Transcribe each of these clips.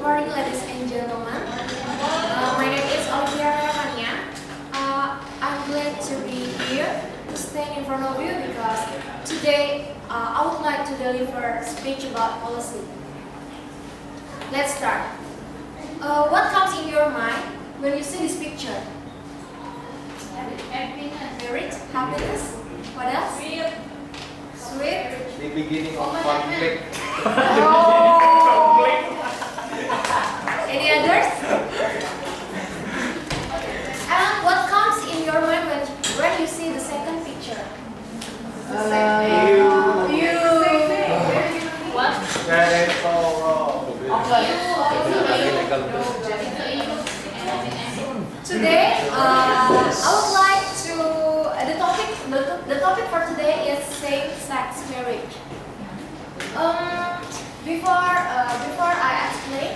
morning, ladies and gentlemen. My name is Olivia Vania. I'm glad to be here to stand in front of you because today I would like to deliver a speech about policy. Let's start. What comes in your mind when you see this picture? Merit, happiness. What else? Sweet. The beginning of conflict. Oh. Any others? And what comes in your mind when you see the second picture? You. What? That is so wrong. Today, I would like to the topic for today is same-sex marriage. Before I explain,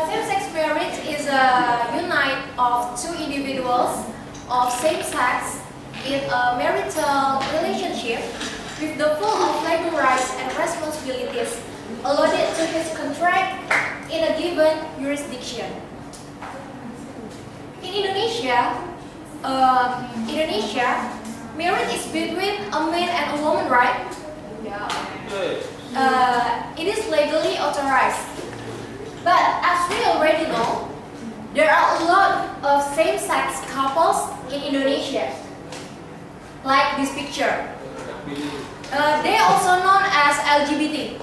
same-sex marriage is a unite of two individuals of same sex in a marital relationship with the full of legal rights and responsibilities allotted to his contract in a given jurisdiction. In Indonesia, marriage is between a man and a woman, right? It is legally authorized. But as we already know, there are a lot of same-sex couples in Indonesia, like this picture. They are also known as LGBT,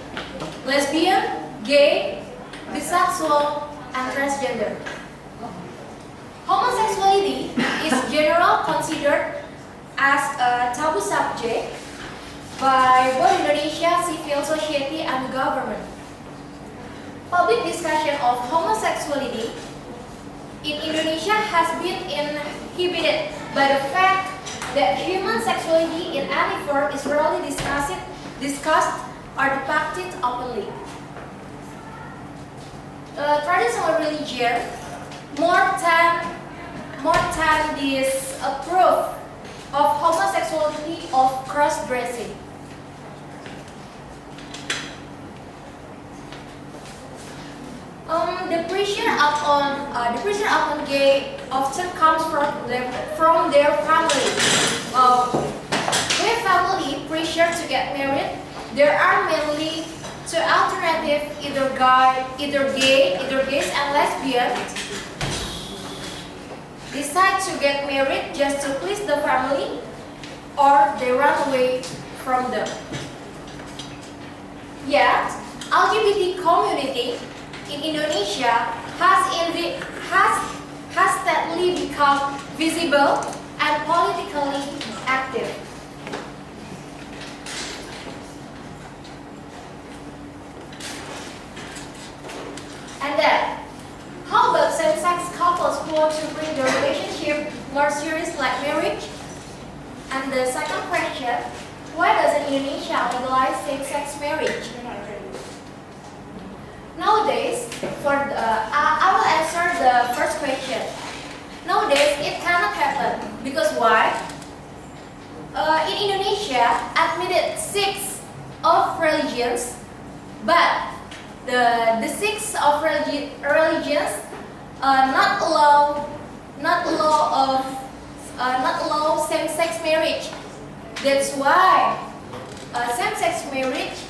lesbian, gay, bisexual, and transgender. Homosexuality is generally considered as a taboo subject by both Indonesia civil society and the government. Public discussion of homosexuality in Indonesia has been inhibited by the fact that human sexuality in any form is rarely discussed or depicted openly. Traditional religion more than this proof of homosexuality of cross-dressing. The pressure upon gay often comes from their family. With family pressure to get married, there are mainly two alternatives: either gays and lesbians decide to get married just to please the family, or they run away from them. Yet, LGBT community in Indonesia has steadily become visible and politically active. And then, how about same-sex couples who want to bring their relationship more serious like marriage? And the second question, why doesn't Indonesia legalize same-sex marriage? Nowadays, I will answer the first question. Nowadays, it cannot happen because why? In Indonesia, admitted 6 of religions, but the 6 of religions not allow same-sex marriage. That's why same-sex marriage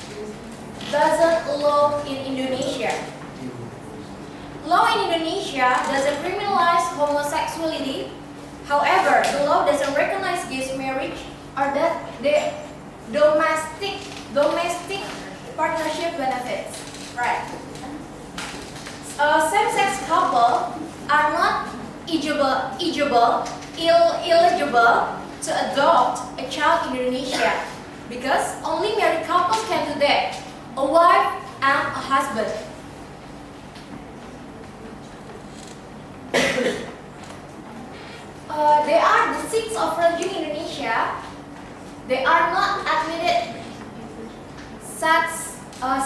doesn't allow in Indonesia. Law in Indonesia doesn't criminalize homosexuality. However, the law doesn't recognize gay marriage or that the domestic partnership benefits. Right. Same-sex couples are not eligible to adopt a child in Indonesia because only married couples can do that, a wife and a husband. They are the 6 of religion in Indonesia. They are not admitted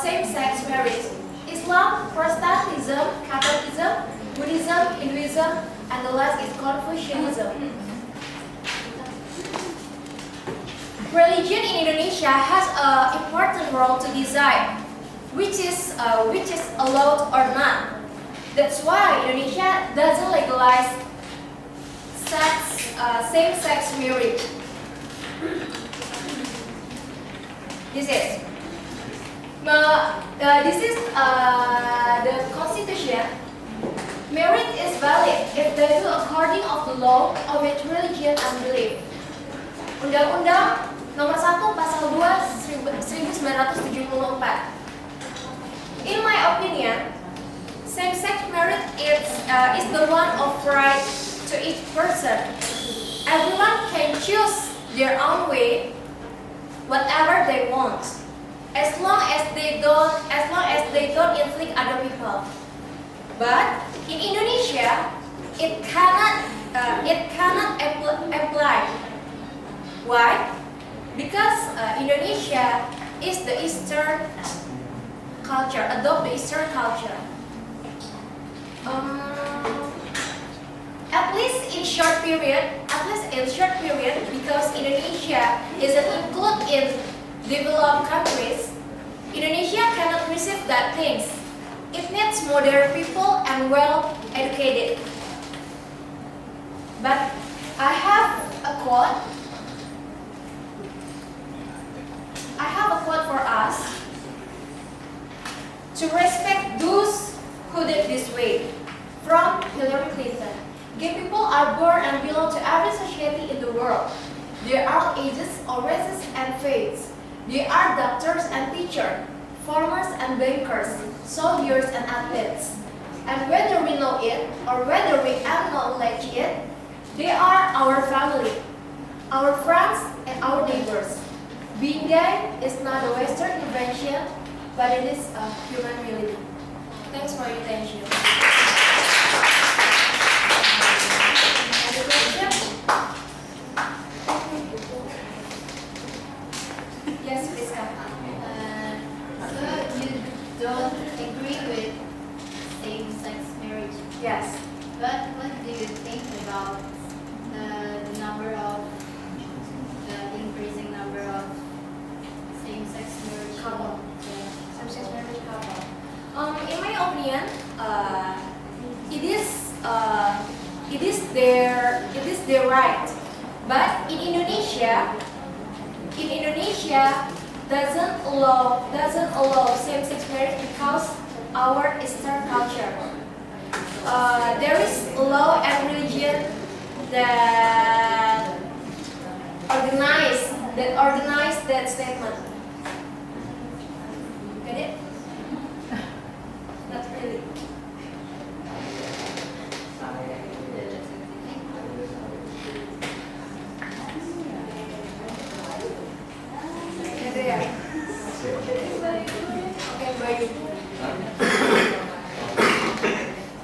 same-sex marriage. Islam, Protestantism, Catholicism, Buddhism, Hinduism, and the last is Confucianism. Religion in Indonesia has an important role to decide which is allowed or not. That's why Indonesia doesn't legalize same-sex marriage. This is the constitution. Marriage is valid if they do according of the law of its religion and belief. Undang-Undang Nomor 1 Pasal 2 1974. In my opinion, same-sex marriage is the one of right to each person. Everyone can choose their own way, whatever they want, as long as they don't inflict other people. But in Indonesia, it cannot apply. Why? Because Indonesia is the Eastern culture, adopt the Eastern culture. At least in short period, because Indonesia isn't included in developed countries, Indonesia cannot receive that things. It needs modern people and well educated. But I have a quote for us to respect those who did this way. From Hillary Clinton. Gay people are born and belong to every society in the world. They are ages or races and faiths. They are doctors and teachers, farmers and bankers, soldiers and athletes. And whether we know it or whether we acknowledge it, they are our family, our friends and our neighbors. Being gay is not a Western invention, but it is a human reality. Thanks for your attention. Any questions? Yes, please come. So you don't agree with same-sex marriage? Yes. But what do you think about the increasing number of same-sex marriage Couple. Yeah. Same-sex marriage couple. In my opinion, it is their right. But in Indonesia doesn't allow same-sex marriage because our Eastern culture. There is law and religion that organize that statement. Get it? Not really. There. Okay, bye.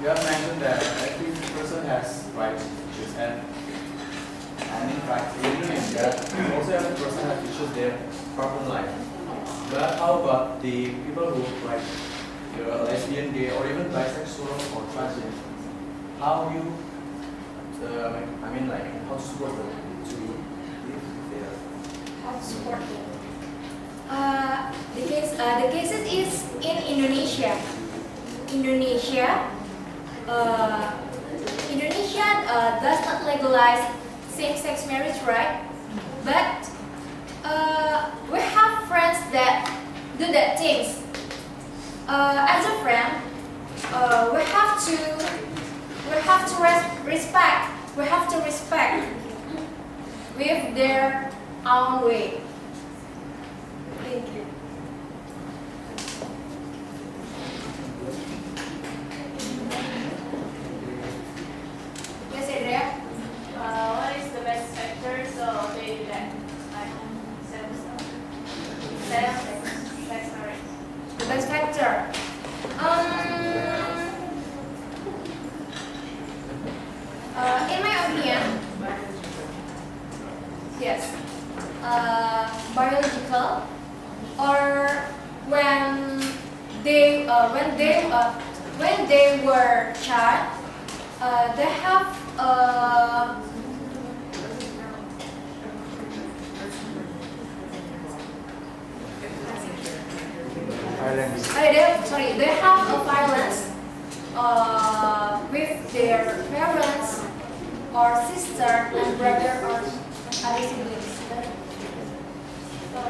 You have mentioned that every person has rights to choose, and in fact, in Indonesia, also every person has to choose their personal life. But how about the people who like lesbian, gay, or even bisexual or transgender? How you, how to support them to live there? How to support them? The cases is in Indonesia. Indonesia does not legalize same-sex marriage, right? But we have friends that do that things. As a friend, we have to respect with their own way. Thank you. Yes, Andrea. What is the best factor so they do that? Like sex marriage. The best factor. In my opinion, yes. Biological, or when they were child, they have I They have a violence with their parents or sister and brother or other siblings. So,